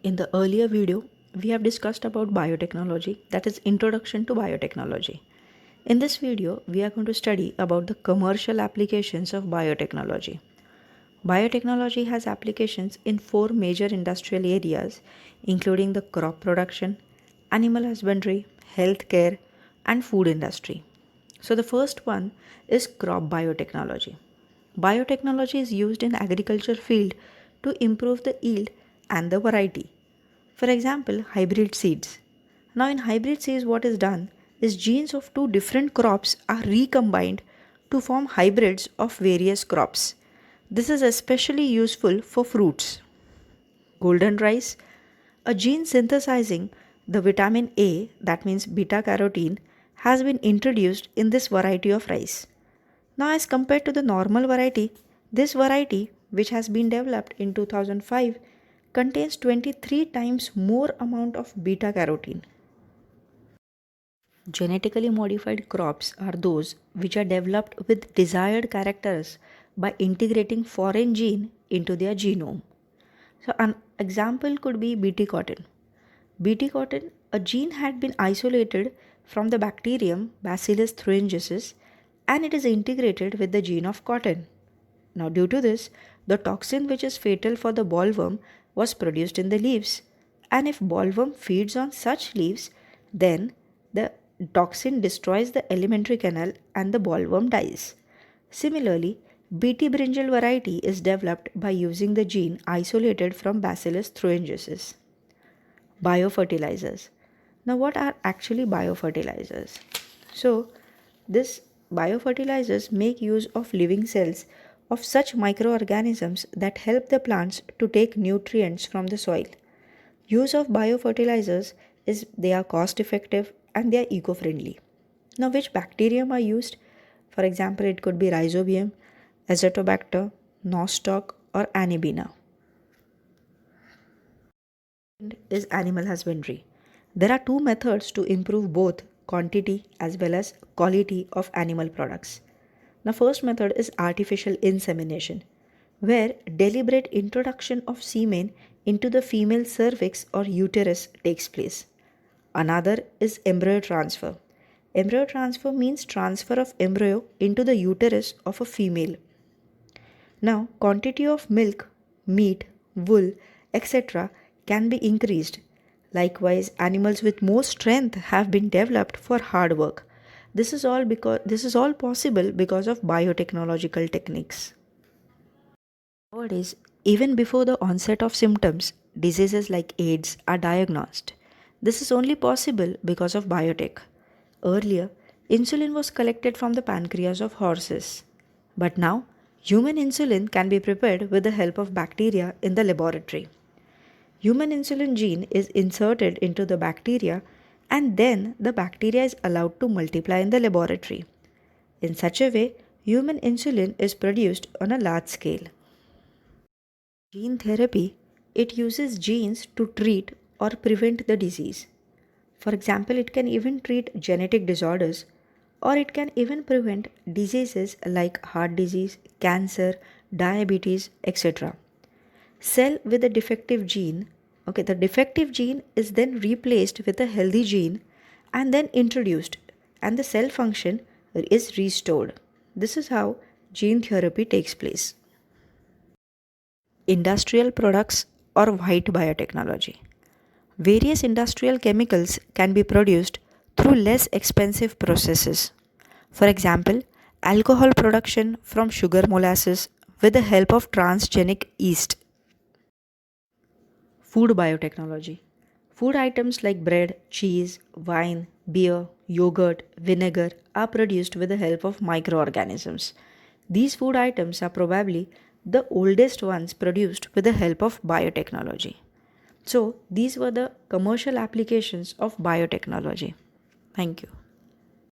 In the earlier video, we have discussed about biotechnology, that is introduction to biotechnology. In this video, we are going to study about the commercial applications of biotechnology. Biotechnology has applications in four major industrial areas, including the crop production, animal husbandry, healthcare, and food industry. So the first one is crop biotechnology. Biotechnology is used in agriculture field to improve the yield and the variety. For example, hybrid seeds. Now in hybrid seeds what is done is genes of two different crops are recombined to form hybrids of various crops. This is especially useful for fruits. Golden rice, a gene synthesizing the vitamin A, that means beta carotene, has been introduced in this variety of rice. Now, as compared to the normal variety, this variety, which has been developed in 2005, contains 23 times more amount of beta carotene. Genetically modified crops are those which are developed with desired characters by integrating foreign gene into their genome. So an example could be Bt cotton. Bt cotton, a gene had been isolated from the bacterium Bacillus thuringiensis and it is integrated with the gene of cotton. Now due to this, the toxin which is fatal for the bollworm was produced in the leaves, and if bollworm feeds on such leaves, then the toxin destroys the alimentary canal and the bollworm dies. Similarly, Bt brinjal variety is developed by using the gene isolated from Bacillus thuringiensis. Biofertilizers. Now what are actually biofertilizers? So this biofertilizers make use of living cells of such microorganisms that help the plants to take nutrients from the soil. Use of biofertilizers is they are cost effective and they are eco-friendly. Now which bacterium are used? For example, it could be Rhizobium, Azotobacter, Nostoc or Anebina. Is animal husbandry. There are two methods to improve both quantity as well as quality of animal products. The first method is artificial insemination, where deliberate introduction of semen into the female cervix or uterus takes place. Another is embryo transfer. Embryo transfer means transfer of embryo into the uterus of a female. Now, quantity of milk, meat, wool, etc. can be increased. Likewise, animals with more strength have been developed for hard work. This is all possible because of biotechnological techniques. Nowadays, even before the onset of symptoms, diseases like AIDS are diagnosed. This is only possible because of biotech. Earlier, insulin was collected from the pancreas of horses. But now, human insulin can be prepared with the help of bacteria in the laboratory. Human insulin gene is inserted into the bacteria and then the bacteria is allowed to multiply in the laboratory. In such a way, human insulin is produced on a large scale. Gene therapy, it uses genes to treat or prevent the disease. For example, it can even treat genetic disorders or it can even prevent diseases like heart disease, cancer, diabetes, etc. Cell with a defective gene, the defective gene is then replaced with a healthy gene and then introduced and the cell function is restored. This is how gene therapy takes place. Industrial products or white biotechnology. Various industrial chemicals can be produced through less expensive processes. For example, alcohol production from sugar molasses with the help of transgenic yeast. Food biotechnology. Food items like bread, cheese, wine, beer, yogurt, vinegar are produced with the help of microorganisms. These food items are probably the oldest ones produced with the help of biotechnology. So, these were the commercial applications of biotechnology. Thank you.